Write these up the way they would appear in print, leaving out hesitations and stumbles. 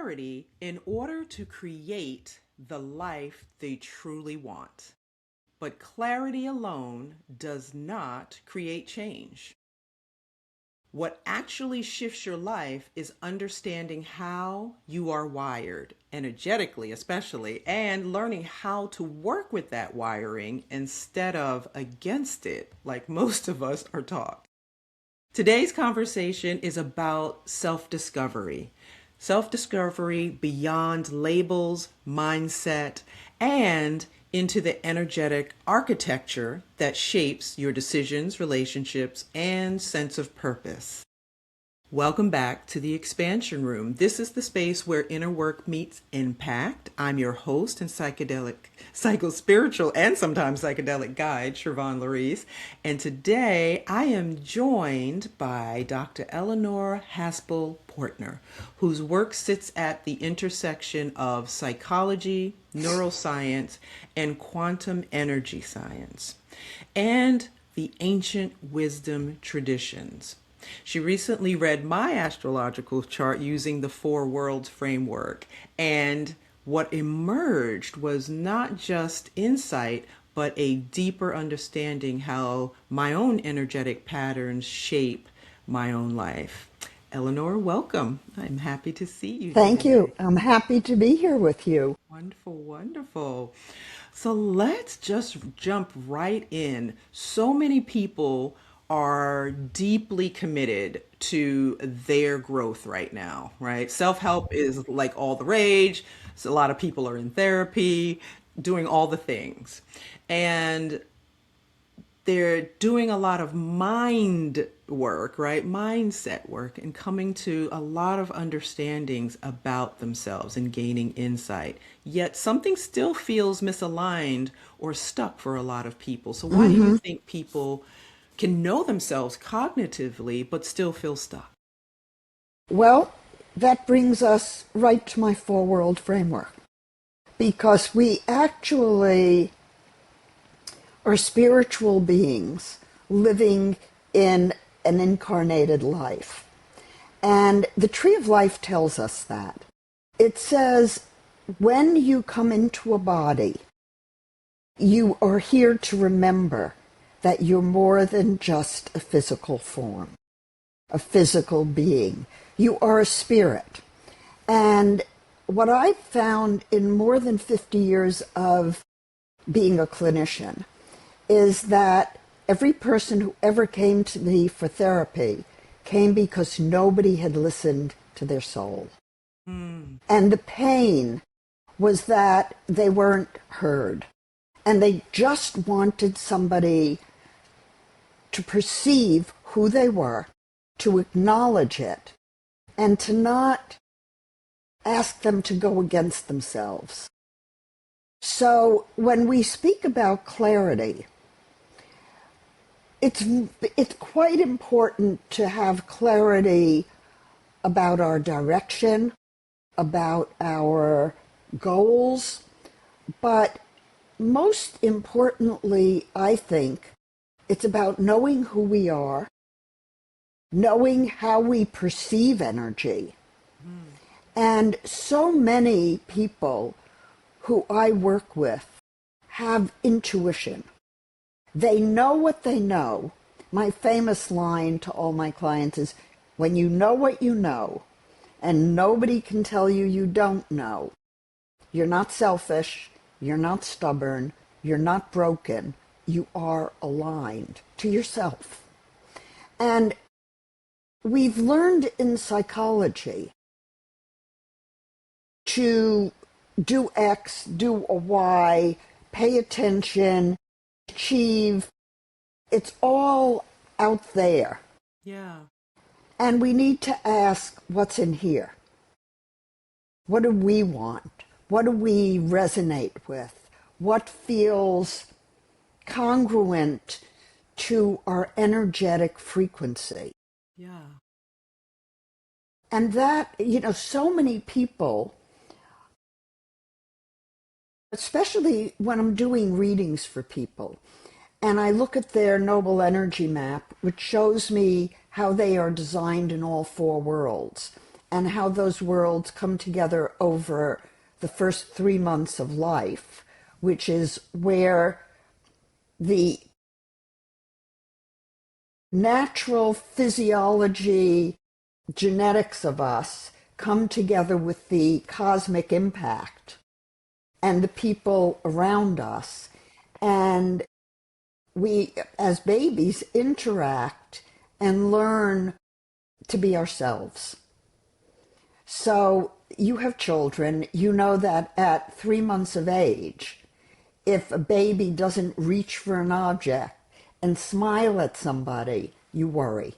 clarity in order to create the life they truly want. But clarity alone does not create change. What actually shifts your life is understanding how you are wired, energetically especially, and learning how to work with that wiring instead of against it, like most of us are taught. Today's conversation is about self-discovery. Self-discovery beyond labels, mindset, and into the energetic architecture that shapes your decisions, relationships, and sense of purpose. Welcome back to the Expansion Room. This is the space where inner work meets impact. I'm your host and psycho-spiritual, and sometimes psychedelic guide, Shervon Laurice. And today I am joined by Dr. Eleanor Haspel-Portner, whose work sits at the intersection of psychology, neuroscience, and quantum energy science, and the ancient wisdom traditions. She recently read my astrological chart using the Four Worlds framework, and what emerged was not just insight, but a deeper understanding how my own energetic patterns shape my own life. Eleanor, welcome. I'm happy to see you Thank today. you. I'm happy to be here with you. Wonderful, wonderful. So let's just jump right in. So many people are deeply committed to their growth right now, right? Self-help is like all the rage. So a lot of people are in therapy, doing all the things. And they're doing a lot of mind work, right? Mindset work, and coming to a lot of understandings about themselves and gaining insight. Yet something still feels misaligned or stuck for a lot of people. So why do you think people can know themselves cognitively but still feel stuck? Well, that brings us right to my four-world framework, because we actually are spiritual beings living in an incarnated life. And the Tree of Life tells us that. It says, when you come into a body, you are here to remember that you're more than just a physical form, a physical being. You are a spirit. And what I've found in more than 50 years of being a clinician is that every person who ever came to me for therapy came because nobody had listened to their soul. And the pain was that they weren't heard. And they just wanted somebody to perceive who they were, to acknowledge it, and to not ask them to go against themselves. So when we speak about clarity, it's quite important to have clarity about our direction, about our goals, but most importantly, I think, it's about knowing who we are, knowing how we perceive energy. And so many people who I work with have intuition. They know what they know. My famous line to all my clients is, when you know what you know, and nobody can tell you you don't know, you're not selfish, you're not stubborn, you're not broken, you are aligned to yourself. And we've learned in psychology to do X, do a Y, pay attention, achieve. It's all out there. Yeah. And we need to ask, what's in here? What do we want? What do we resonate with? What feels congruent to our energetic frequency? Yeah. And that, so many people, especially when I'm doing readings for people, and I look at their noble energy map, which shows me how they are designed in all four worlds. and how those worlds come together over the first 3 months of life, which is where the natural physiology, genetics of us come together with the cosmic impact and the people around us. And we, as babies, interact and learn to be ourselves. So you have children, you know that at 3 months of age, if a baby doesn't reach for an object and smile at somebody, you worry.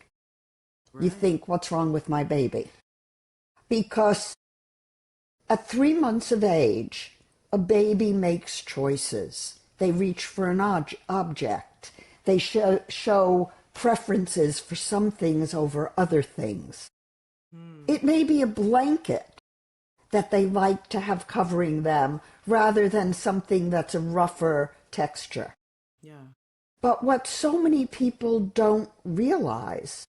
Right. You think, what's wrong with my baby? Because at 3 months of age, a baby makes choices. They reach for an object. They show preferences for some things over other things. It may be a blanket that they like to have covering them rather than something that's a rougher texture. Yeah. But what so many people don't realize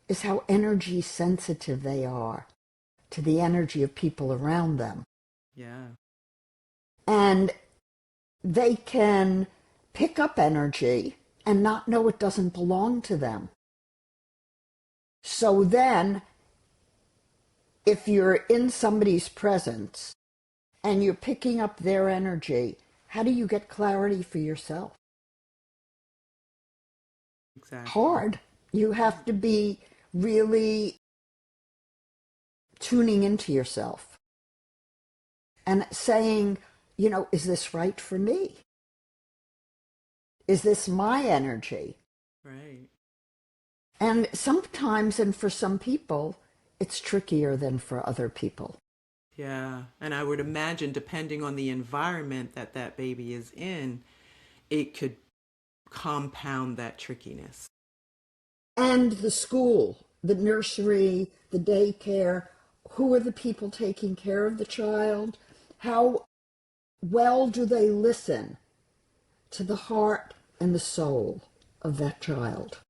is how energy sensitive they are to the energy of people around them. Yeah. And they can pick up energy and not know it doesn't belong to them. So then, if you're in somebody's presence and you're picking up their energy, how do you get clarity for yourself? Exactly. Hard. You have to be really tuning into yourself and saying, you know, is this right for me? Is this my energy? Right. And sometimes, and for some people, it's trickier than for other people. Yeah. And I would imagine, depending on the environment that that baby is in, it could compound that trickiness. And the school, the nursery, the daycare, who are the people taking care of the child? How well do they listen to the heart and the soul of that child?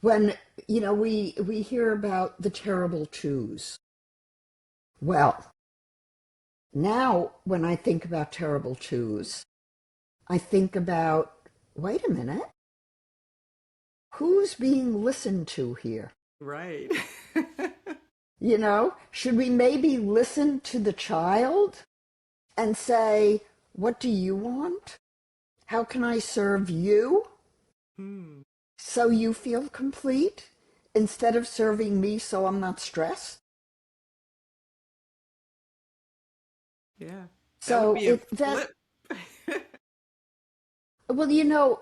When, you know, we hear about the terrible twos. Well, now when I think about terrible twos, I think about, wait a minute, who's being listened to here? Right. You know, should we maybe listen to the child and say, what do you want? How can I serve you so you feel complete instead of serving me so I'm not stressed? Yeah. That would So be a flip. well, you know,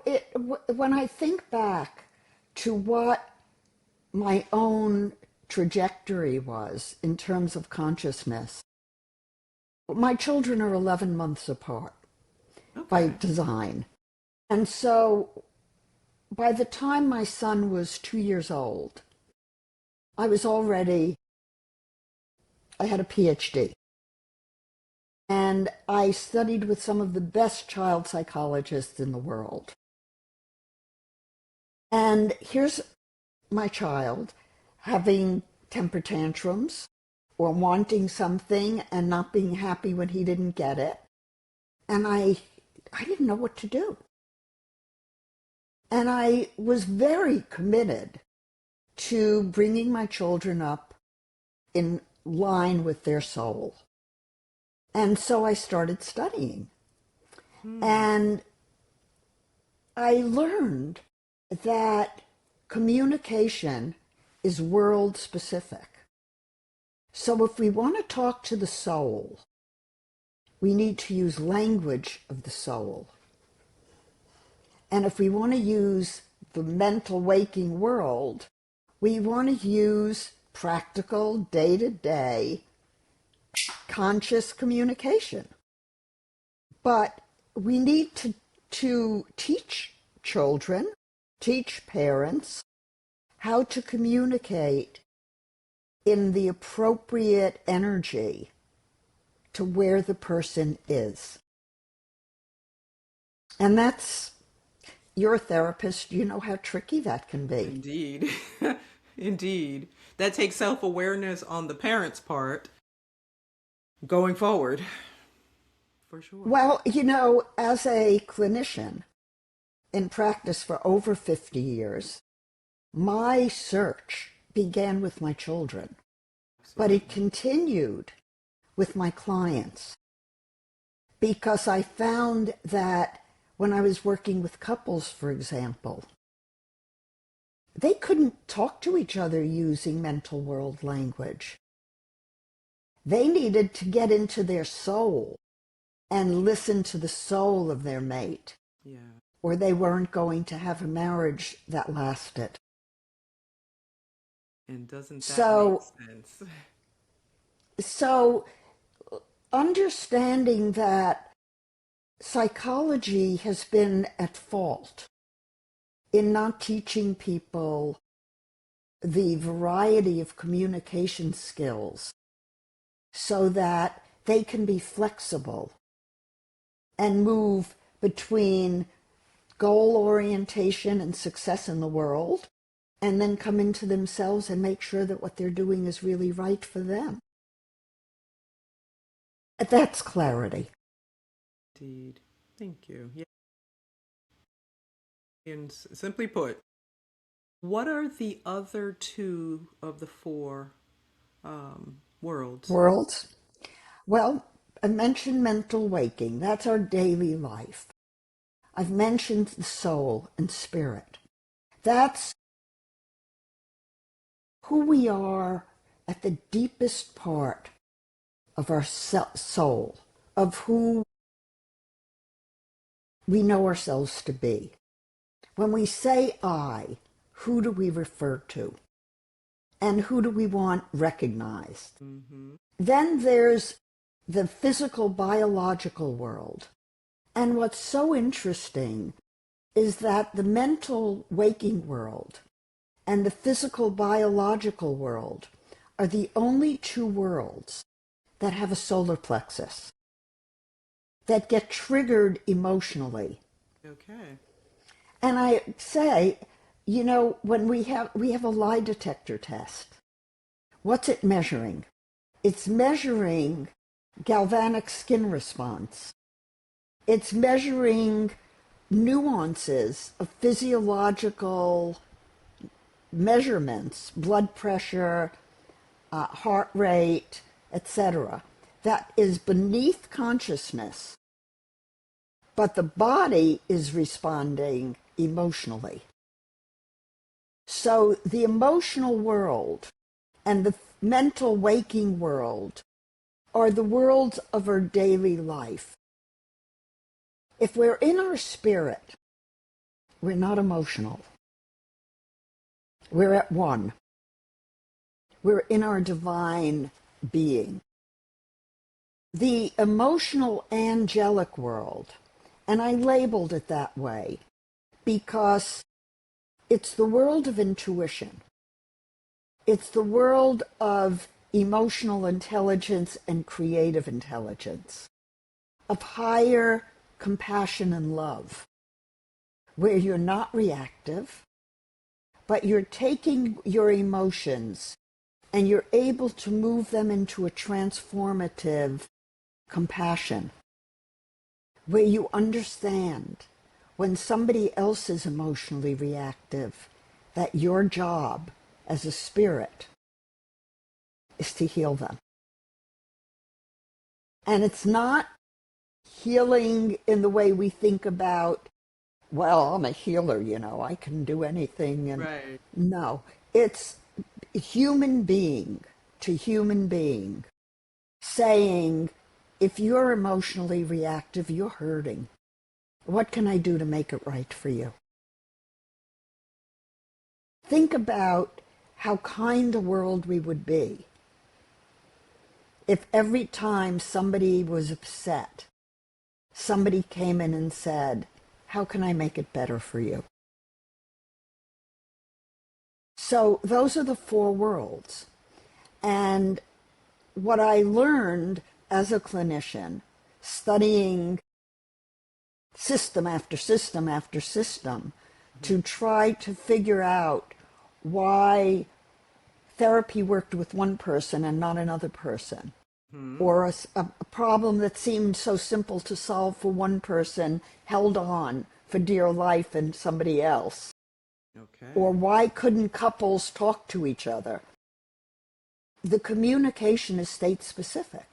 when I think back to what my own trajectory was in terms of consciousness, my children are 11 months apart by Okay. design. And so by the time my son was 2 years old, I had a PhD. And I studied with some of the best child psychologists in the world. And here's my child having temper tantrums or wanting something and not being happy when he didn't get it. And I didn't know what to do. And I was very committed to bringing my children up in line with their soul. And so I started studying. And I learned that communication is world specific. So if we want to talk to the soul, we need to use language of the soul. And if we want to use the mental waking world, we want to use practical, day-to-day, conscious communication. But we need to teach children, teach parents how to communicate in the appropriate energy to where the person is. And that's, you're a therapist, you know how tricky that can be. Indeed. Indeed. that takes self-awareness on the parents' part going forward, for sure. Well, as a clinician in practice for over 50 years, my search began with my children, but it continued with my clients because I found that when I was working with couples, for example, they couldn't talk to each other using mental world language. They needed to get into their soul and listen to the soul of their mate, or they weren't going to have a marriage that lasted. And doesn't that make sense? So understanding that psychology has been at fault in not teaching people the variety of communication skills so that they can be flexible and move between goal orientation and success in the world, and then come into themselves and make sure that what they're doing is really right for them. That's clarity. Indeed. Thank you. Yeah. And simply put, what are the other two of the four worlds? Worlds? Well, I mentioned mental waking. That's our daily life. I've mentioned the soul and spirit. That's who we are at the deepest part of our soul, of who we know ourselves to be. When we say I, who do we refer to? And who do we want recognized? Mm-hmm. Then there's the physical, biological world. And what's so interesting is that the mental waking world and the physical, biological world are the only two worlds that have a solar plexus, that get triggered emotionally. Okay. And I say, when we have a lie detector test, what's it measuring? It's measuring galvanic skin response. It's measuring nuances of physiological measurements, blood pressure, heart rate, etc. That is beneath consciousness, but the body is responding emotionally. So the emotional world and the mental waking world are the worlds of our daily life. If we're in our spirit, we're not emotional. We're at one. We're in our divine being. The emotional angelic world, and I labeled it that way because it's the world of intuition. It's the world of emotional intelligence and creative intelligence, of higher compassion and love, where you're not reactive, but you're taking your emotions and you're able to move them into a transformative compassion, where you understand when somebody else is emotionally reactive that your job as a spirit is to heal them. And it's not healing in the way we think about, well, I'm a healer, I can do anything. And right. No, it's human being to human being saying, if you're emotionally reactive, you're hurting. What can I do to make it right for you? Think about how kind a world we would be if every time somebody was upset, somebody came in and said, how can I make it better for you? So those are the four worlds. And what I learned as a clinician, studying system after system after system, to try to figure out why therapy worked with one person and not another person, Hmm. or a problem that seemed so simple to solve for one person held on for dear life in somebody else, or Okay. why couldn't couples talk to each other? The communication is state specific.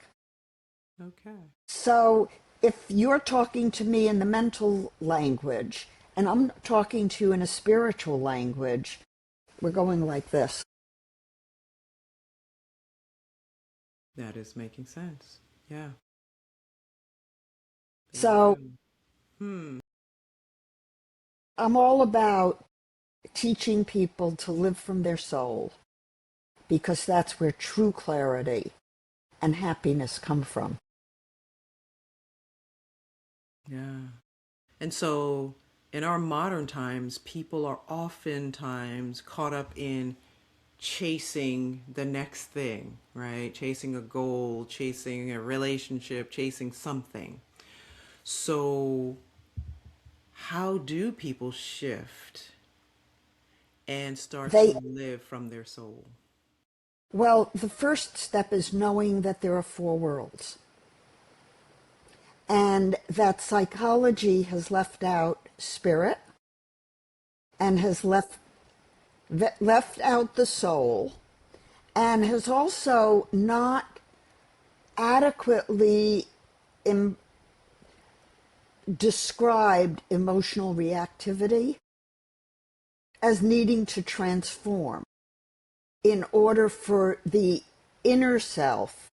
Okay. So if you're talking to me in the mental language and I'm talking to you in a spiritual language, we're going like this. That is making sense. Yeah. Thank So you. Hmm. I'm all about teaching people to live from their soul, because that's where true clarity and happiness come from. Yeah. And so in our modern times, people are oftentimes caught up in chasing the next thing, right? Chasing a goal, chasing a relationship, chasing something. So, how do people shift and start to They, live from their soul? well, the first step is knowing that there are four worlds, and that psychology has left out spirit and has left out the soul, and has also not adequately described emotional reactivity as needing to transform in order for the inner self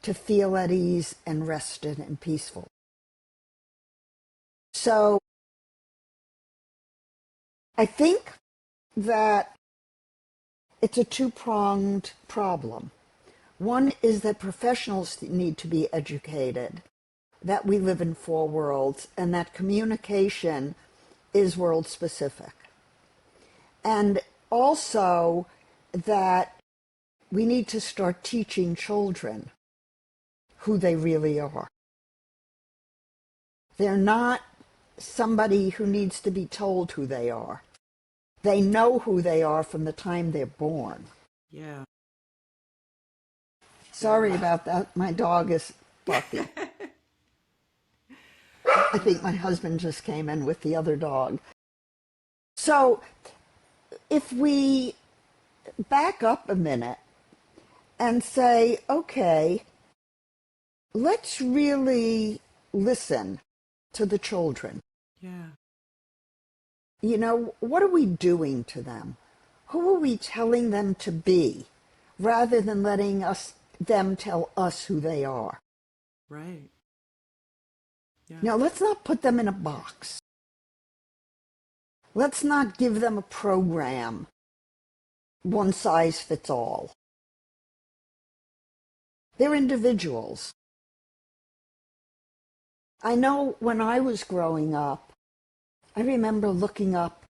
to feel at ease and rested and peaceful. So I think that it's a two-pronged problem. One is that professionals need to be educated, that we live in four worlds, and that communication is world specific. And also that we need to start teaching children who they really are. They're not somebody who needs to be told who they are. They know who they are from the time they're born. Yeah. Sorry Yeah. about that. My dog is barking. I think my husband just came in with the other dog. So if we back up a minute and say, okay, let's really listen to the children. Yeah. You know, what are we doing to them? Who are we telling them to be, rather than letting them tell us who they are? Right. Yeah. Now, let's not put them in a box. Let's not give them a program, one size fits all. They're individuals. I know when I was growing up, I remember looking up,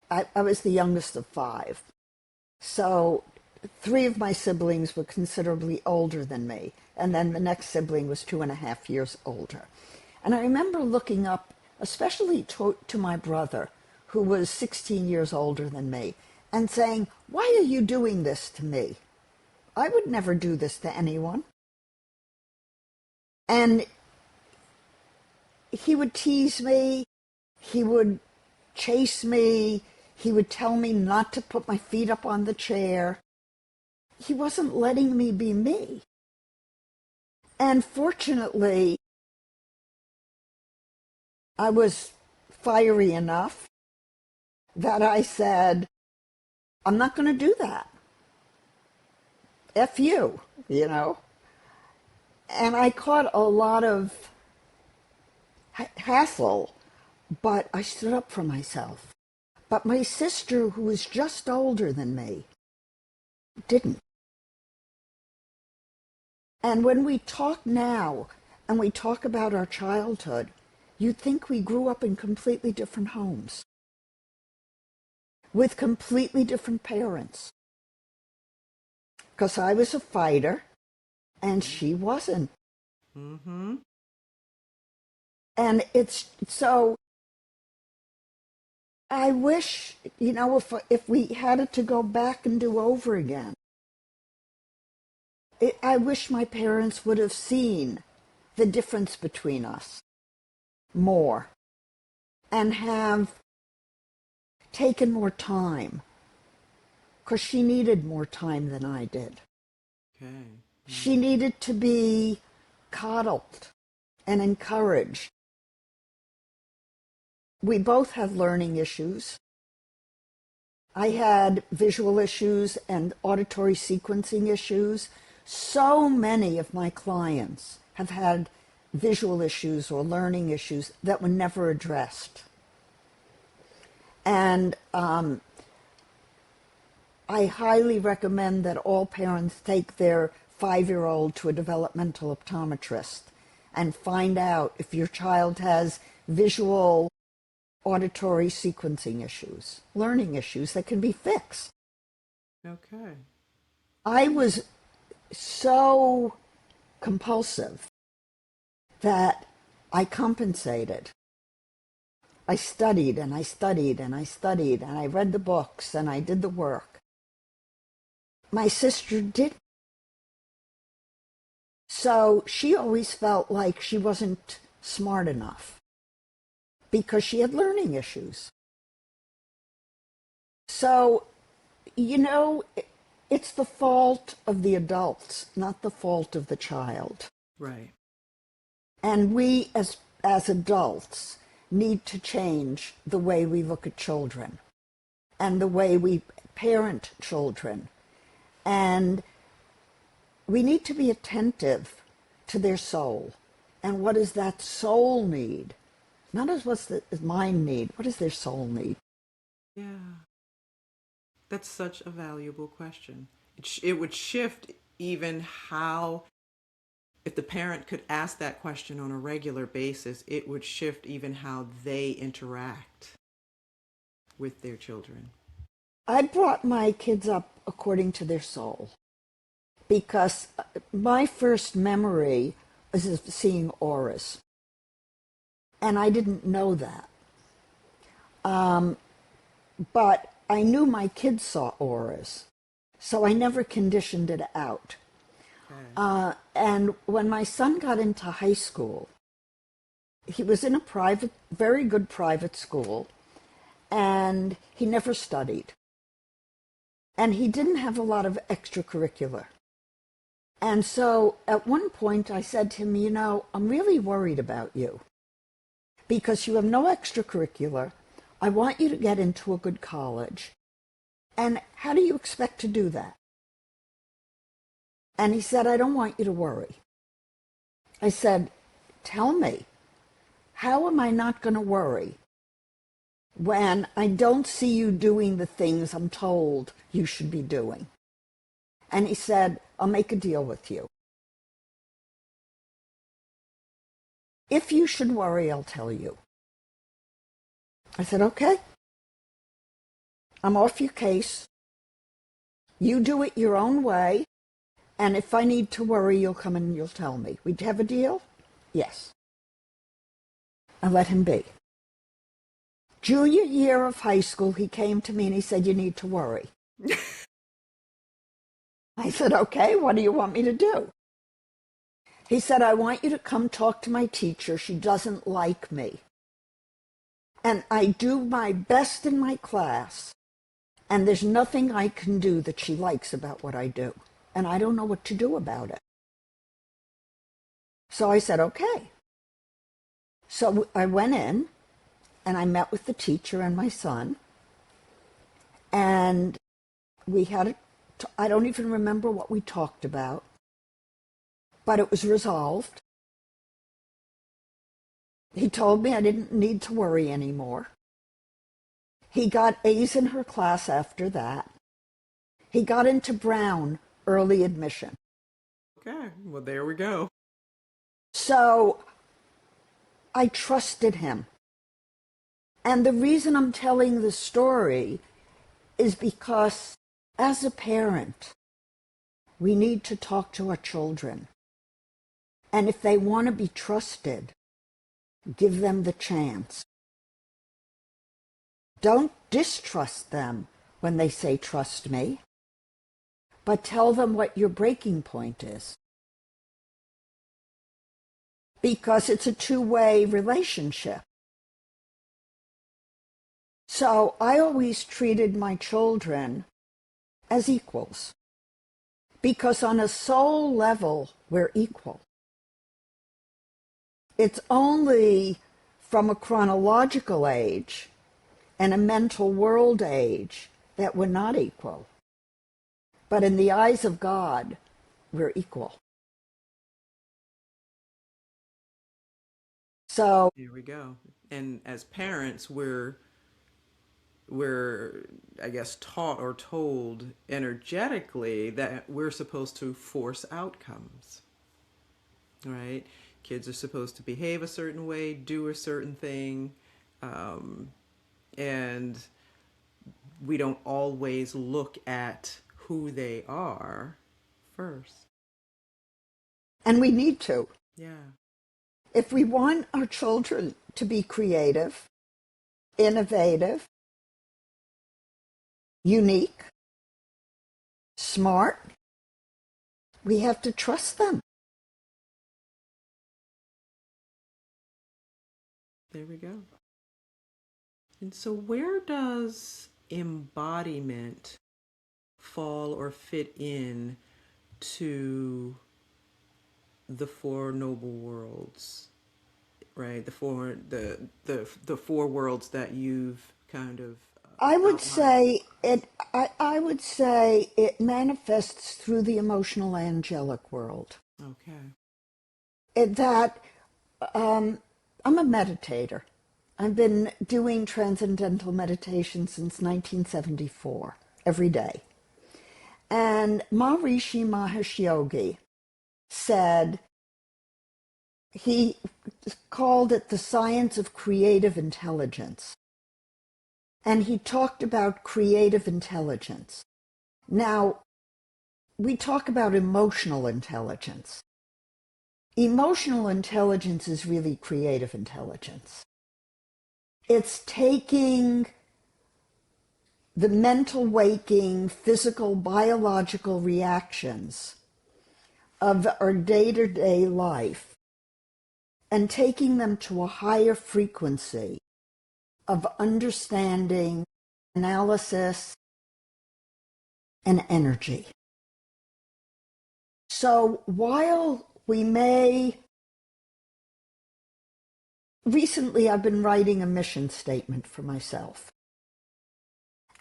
I was the youngest of five. So three of my siblings were considerably older than me, and then the next sibling was 2.5 years older. And I remember looking up, especially to my brother, who was 16 years older than me, and saying, "Why are you doing this to me? I would never do this to anyone." And he would tease me, he would chase me, he would tell me not to put my feet up on the chair. He wasn't letting me be me. And fortunately, I was fiery enough that I said, "I'm not going to do that. F you, you know." And I caught a lot of hassle, but I stood up for myself. But my sister, who was just older than me, didn't. And when we talk now and we talk about our childhood, you'd think we grew up in completely different homes with completely different parents. Because I was a fighter and she wasn't. Mm-hmm. And it's so I wish, if we had it to go back and do over again, I wish my parents would have seen the difference between us more and have taken more time, because she needed more time than I did. Okay. She needed to be coddled and encouraged. We both had learning issues. I had visual issues and auditory sequencing issues. So many of my clients have had visual issues or learning issues that were never addressed. And I highly recommend that all parents take their 5-year-old to a developmental optometrist and find out if your child has visual, auditory sequencing issues, learning issues that can be fixed. Okay. I was so compulsive that I compensated. I studied and I studied and I studied and I read the books and I did the work. My sister did. So she always felt like she wasn't smart enough because she had learning issues. So, it's the fault of the adults, not the fault of the child. Right. And we as adults need to change the way we look at children and the way we parent children. And we need to be attentive to their soul. And what does that soul need? Not as what's the mind need. What does their soul need? Yeah. That's such a valuable question. It would shift even how, if the parent could ask that question on a regular basis, it would shift even how they interact with their children. I brought my kids up according to their soul because my first memory is of seeing auras. And I didn't know that. But I knew my kids saw auras, so I never conditioned it out. Okay. And when my son got into high school, he was in a very good private school, and he never studied. And he didn't have a lot of extracurricular. And so at one point I said to him, I'm really worried about you because you have no extracurricular. I want you to get into a good college. And how do you expect to do that? And he said, I don't want you to worry. I said, tell me, how am I not going to worry when I don't see you doing the things I'm told you should be doing? And he said, I'll make a deal with you. If you should worry, I'll tell you. I said, okay. I'm off your case. You do it your own way. And if I need to worry, you'll come and you'll tell me. We'd have a deal? Yes. I let him be. Junior year of high school, he came to me and he said, you need to worry. I said, okay, what do you want me to do? He said, I want you to come talk to my teacher. She doesn't like me. And I do my best in my class, and there's nothing I can do that she likes about what I do. And I don't know what to do about it. So I said, okay. So I went in, and I met with the teacher and my son, and we had I don't even remember what we talked about, but it was resolved. He told me I didn't need to worry anymore. He got A's in her class after that. He got into Brown early admission. Okay, well, there we go. So I trusted him. And the reason I'm telling this story is because as a parent, we need to talk to our children. And if they want to be trusted, give them the chance. Don't distrust them when they say, trust me, but tell them what your breaking point is. Because it's a two-way relationship. So I always treated my children as equals. Because on a soul level, we're equal. It's only from a chronological age and a mental world age that we're not equal. But in the eyes of God, we're equal. So Here we go. And as parents, we're I guess taught or told energetically that we're supposed to force outcomes. Right? Kids are supposed to behave a certain way, do a certain thing, and we don't always look at who they are first. and we need to. Yeah. If we want our children to be creative, innovative, unique, smart, we have to trust them. There we go. And so where does embodiment fall or fit in to the Four Noble Worlds, right? The four worlds that you've kind of I would outlined. say it. I would say it manifests through the emotional angelic world. Okay. I'm a meditator. I've been doing transcendental meditation since 1974, every day. And Maharishi Mahesh Yogi said, he called it the science of creative intelligence. And he talked about creative intelligence. Now, we talk about emotional intelligence. Emotional intelligence is really creative intelligence. It's taking the mental waking, physical, biological reactions of our day-to-day life and taking them to a higher frequency of understanding, analysis, and energy. So while we may... Recently, I've been writing a mission statement for myself.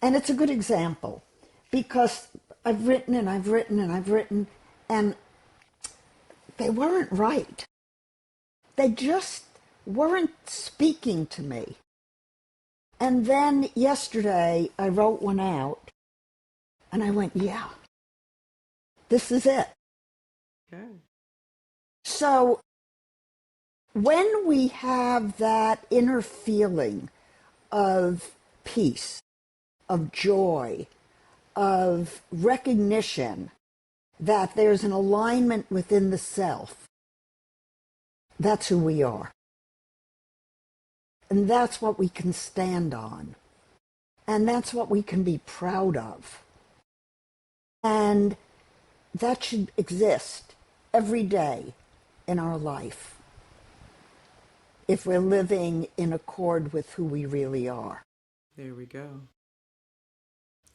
And it's a good example because I've written and I've written and I've written, and they weren't right. They just weren't speaking to me. And then yesterday, I wrote one out, and I went, yeah, this is it. Okay. So when we have that inner feeling of peace, of joy, of recognition that there's an alignment within the self, that's who we are. And that's what we can stand on. And that's what we can be proud of. And that should exist every day in our life if we're living in accord with who we really are. There we go.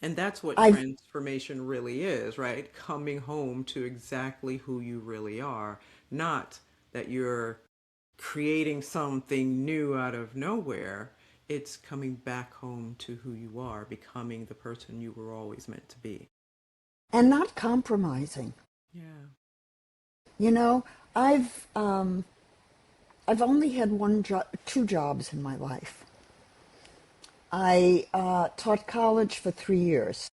And that's what I've transformation really is, right? Coming home to exactly who you really are. Not that you're creating something new out of nowhere. It's coming back home to who you are, becoming the person you were always meant to be. and not compromising. Yeah. You know, I've only had two jobs in my life. I taught college for 3 years,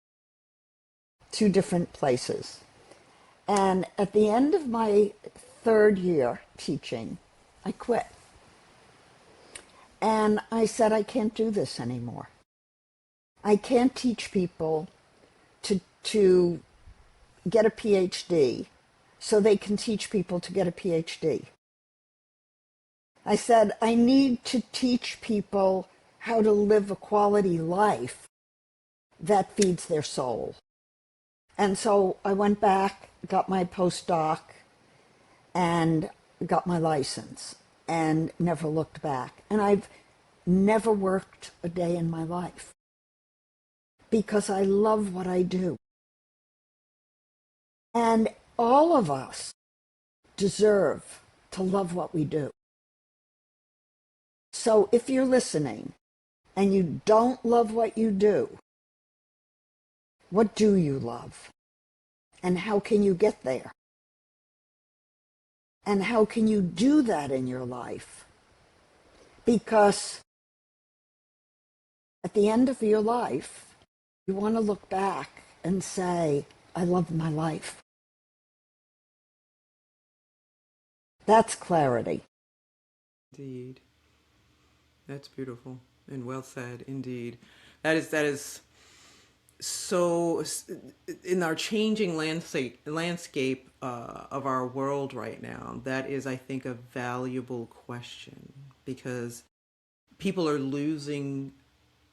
2 different places. And at the end of my 3rd year teaching, I quit. And I said, I can't do this anymore. I can't teach people to get a PhD so they can teach people to get a PhD. I said, I need to teach people how to live a quality life that feeds their soul. And so I went back, got my postdoc, and got my license, and never looked back. And I've never worked a day in my life because I love what I do. And all of us deserve to love what we do. So if you're listening and you don't love what you do, what do you love? And how can you get there? And how can you do that in your life? Because at the end of your life, you want to look back and say, I love my life. That's clarity. Indeed. That's beautiful and well said, indeed. That is so, in our changing landscape of our world right now, that is, I think, a valuable question, because people are losing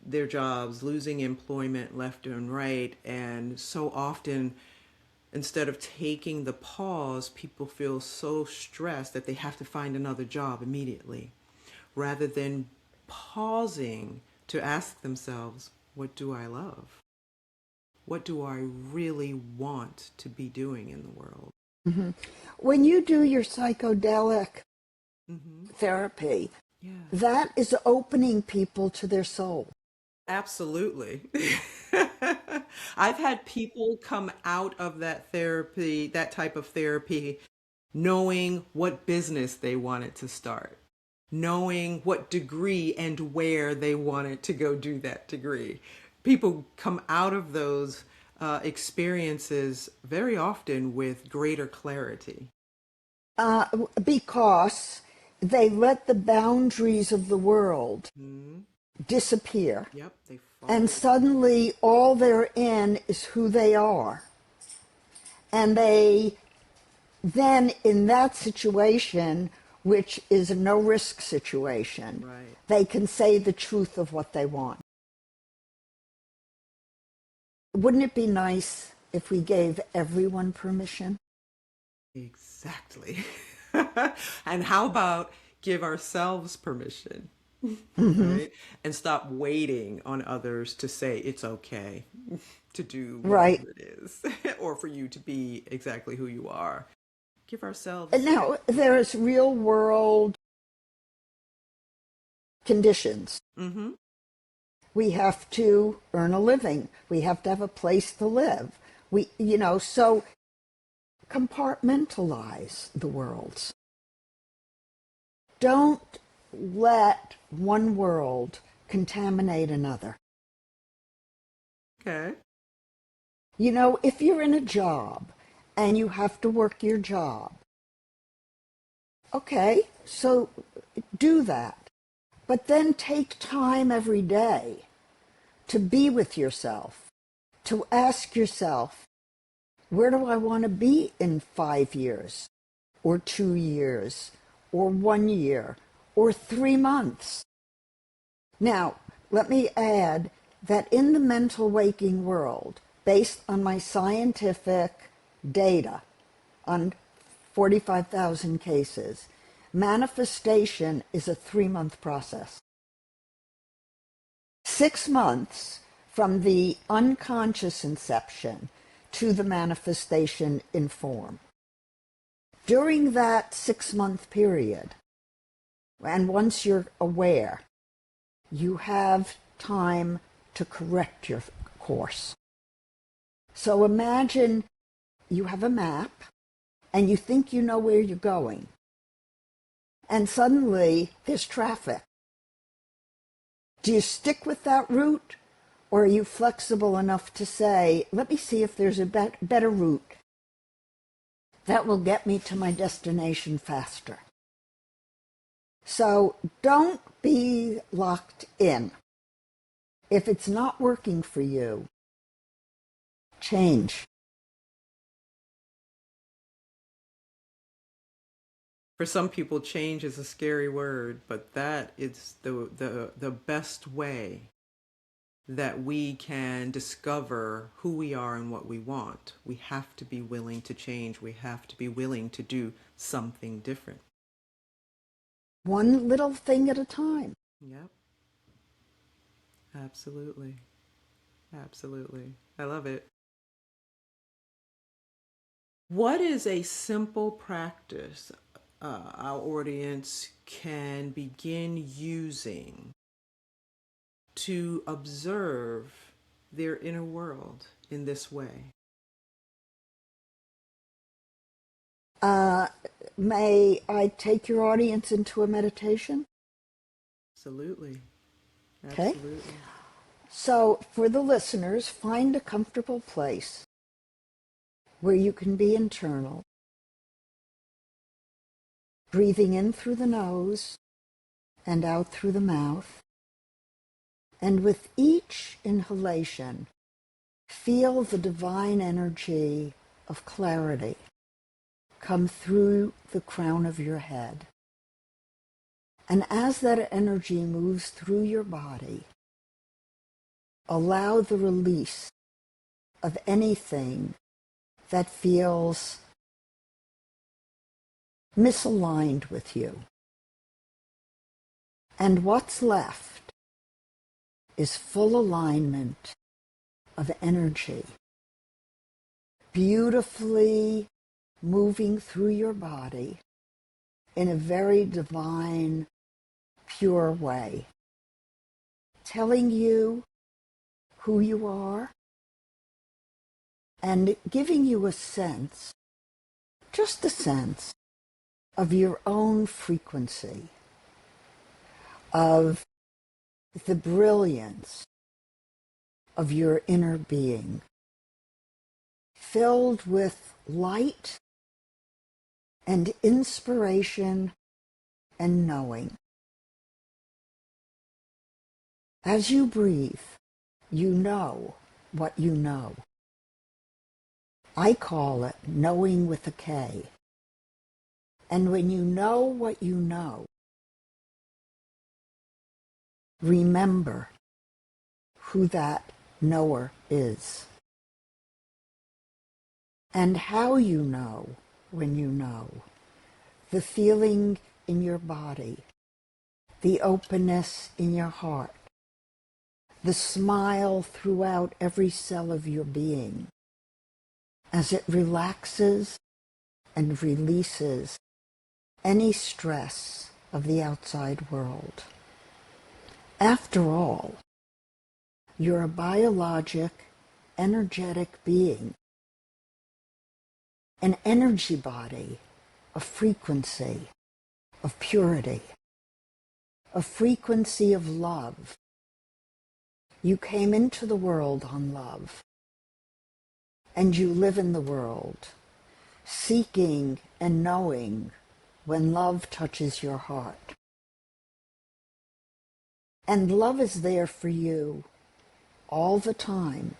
their jobs, losing employment left and right, and so often, instead of taking the pause, people feel so stressed that they have to find another job immediately, rather than pausing to ask themselves, what do I love? What do I really want to be doing in the world? Mm-hmm. When you do your psychedelic therapy, Yeah. that is opening people to their soul. Absolutely. I've had people come out of that therapy, that type of therapy, knowing what business they wanted to start, knowing what degree and where they wanted to go do that degree. People come out of those experiences very often with greater clarity. Because they let the boundaries of the world disappear. Yep, they fall. And suddenly all they're in is who they are. And they then, in that situation, which is a no-risk situation, Right. they can say the truth of what they want. Wouldn't it be nice if we gave everyone permission? Exactly. And how about give ourselves permission, right? And stop waiting on others to say it's okay to do Right. whatever it is, or for you to be exactly who you are. Give ourselves. And now, there's real-world conditions. Mm-hmm. We have to earn a living. We have to have a place to live. So compartmentalize the worlds. Don't let one world contaminate another. Okay. If you're in a job and you have to work your job, okay, so do that. But then take time every day to be with yourself, to ask yourself, where do I want to be in 5 years, or 2 years, or 1 year, or 3 months? Now, let me add that in the mental waking world, based on my scientific data on 45,000 cases, manifestation is a 3-month process. 6 months from the unconscious inception to the manifestation in form. During that 6-month period, and once you're aware, you have time to correct your course. So imagine you have a map and you think you know where you're going, and suddenly there's traffic. Do you stick with that route, or are you flexible enough to say, let me see if there's a better route that will get me to my destination faster? So don't be locked in. If it's not working for you, change. For some people, change is a scary word, but that is the best way that we can discover who we are and what we want. We have to be willing to change. We have to be willing to do something different. One little thing at a time. Yep. Absolutely. Absolutely. I love it. What is a simple practice our audience can begin using to observe their inner world in this way? May I take your audience into a meditation? Absolutely. Okay. Absolutely. So, for the listeners, find a comfortable place where you can be internal, breathing in through the nose and out through the mouth. And with each inhalation, feel the divine energy of clarity come through the crown of your head. And as that energy moves through your body, allow the release of anything that feels misaligned with you. And what's left is full alignment of energy, beautifully moving through your body in a very divine, pure way, telling you who you are and giving you a sense, just a sense, of your own frequency, of the brilliance of your inner being, filled with light and inspiration and knowing. As you breathe, you know what you know. I call it knowing with a K. And when you know what you know, remember who that knower is. And how you know when you know. The feeling in your body, the openness in your heart, the smile throughout every cell of your being as it relaxes and releases any stress of the outside world. After all, you're a biologic, energetic being, an energy body, a frequency of purity, a frequency of love. You came into the world on love, and you live in the world, seeking and knowing when love touches your heart. And love is there for you all the time.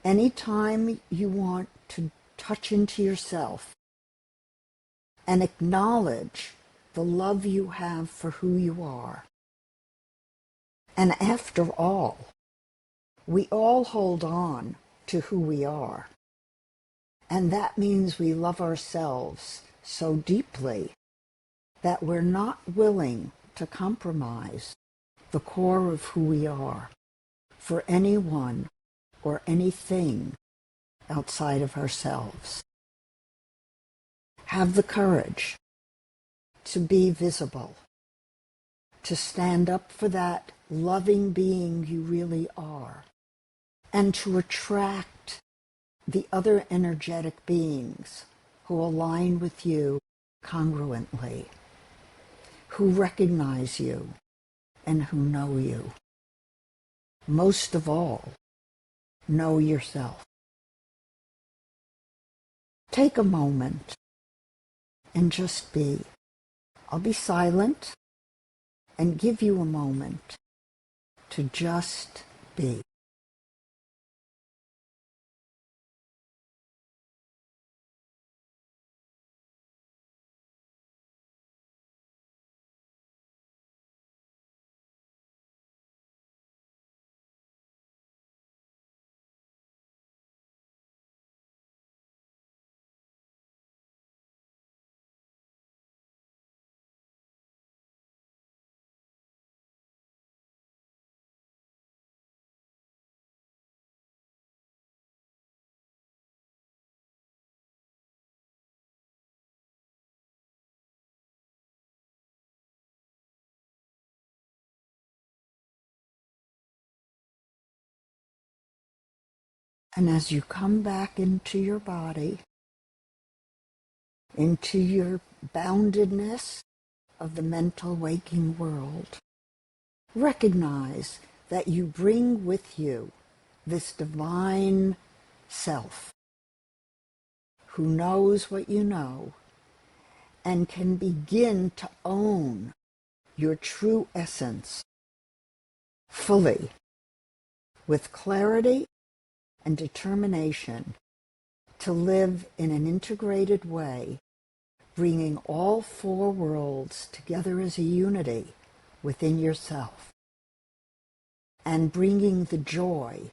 Anytime you want to touch into yourself and acknowledge the love you have for who you are. And after all, we all hold on to who we are. And that means we love ourselves so deeply that we're not willing to compromise the core of who we are for anyone or anything outside of ourselves. Have the courage to be visible, to stand up for that loving being you really are, and to attract the other energetic beings who align with you congruently, who recognize you and who know you. Most of all, know yourself. Take a moment and just be. I'll be silent and give you a moment to just be. And as you come back into your body, into your boundedness of the mental waking world, recognize that you bring with you this divine self who knows what you know and can begin to own your true essence fully, with clarity and determination to live in an integrated way, bringing all four worlds together as a unity within yourself, and bringing the joy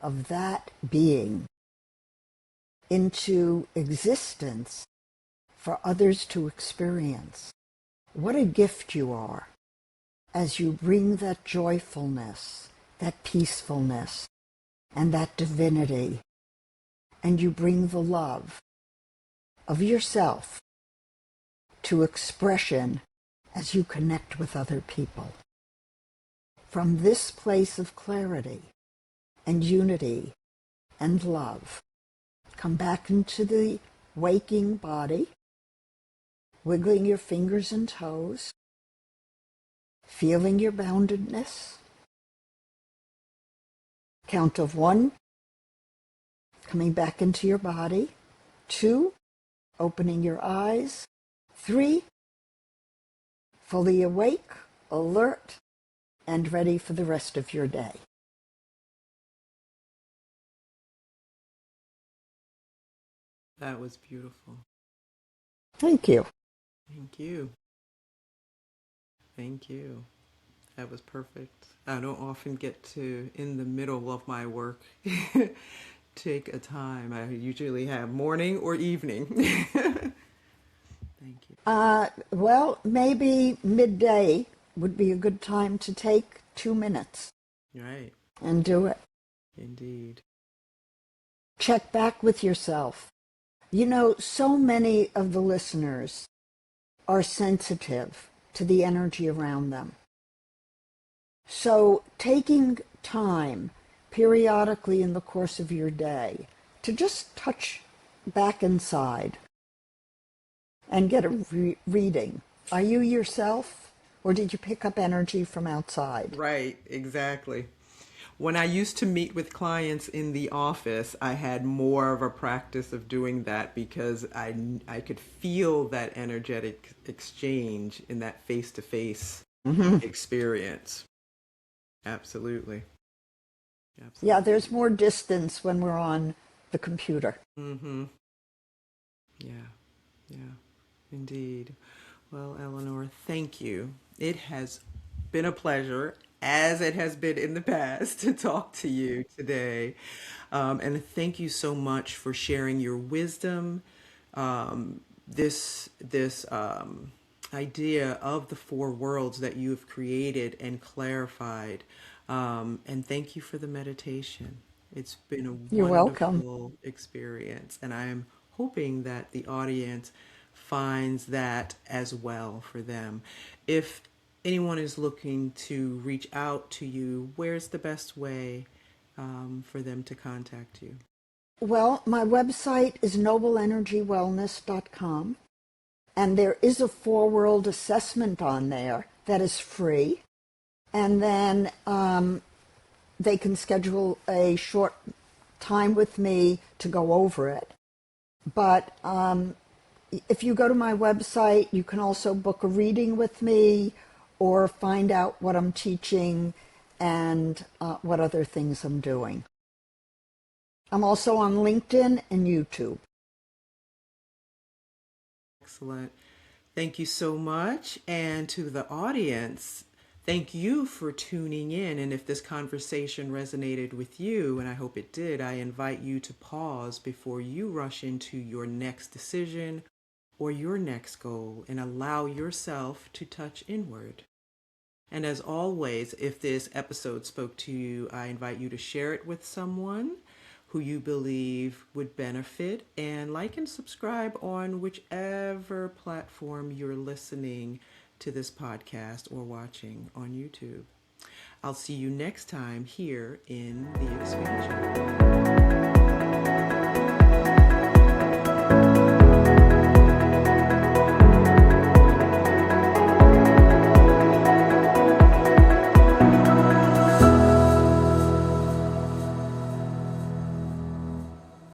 of that being into existence for others to experience. What a gift you are as you bring that joyfulness, that peacefulness, and that divinity, and you bring the love of yourself to expression as you connect with other people. From this place of clarity and unity and love, come back into the waking body, wiggling your fingers and toes, feeling your boundedness. Count of 1, coming back into your body. 2, opening your eyes. 3, fully awake, alert, and ready for the rest of your day. That was beautiful. Thank you. Thank you. Thank you. That was perfect. I don't often get to, in the middle of my work, take a time. I usually have morning or evening. Thank you. Well, maybe midday would be a good time to take 2 minutes. Right. And do it. Indeed. Check back with yourself. You know, so many of the listeners are sensitive to the energy around them. So taking time periodically in the course of your day to just touch back inside and get a reading. Are you yourself, or did you pick up energy from outside? Right, exactly. When I used to meet with clients in the office, I had more of a practice of doing that because I could feel that energetic exchange in that face-to-face experience. Absolutely. Absolutely. Yeah, there's more distance when we're on the computer. Mm-hmm. Yeah, yeah, indeed. Well, Eleanor, thank you. It has been a pleasure, as it has been in the past, to talk to you today. And thank you so much for sharing your wisdom, this idea of the four worlds that you have created and clarified. And thank you for the meditation. It's been a You're welcome. wonderful experience, and I'm hoping that the audience finds that as well for them. If anyone is looking to reach out to you, where's the best way for them to contact you? Well, my website is nobleenergywellness.com, and there is a four-world assessment on there that is free. And then they can schedule a short time with me to go over it. But if you go to my website, you can also book a reading with me or find out what I'm teaching and what other things I'm doing. I'm also on LinkedIn and YouTube. Excellent. Thank you so much. And to the audience, thank you for tuning in. And if this conversation resonated with you, and I hope it did, I invite you to pause before you rush into your next decision or your next goal and allow yourself to touch inward. And as always, if this episode spoke to you, I invite you to share it with someone who you believe would benefit, and like and subscribe on whichever platform you're listening to this podcast or watching on YouTube. I'll see you next time here in The Expansion.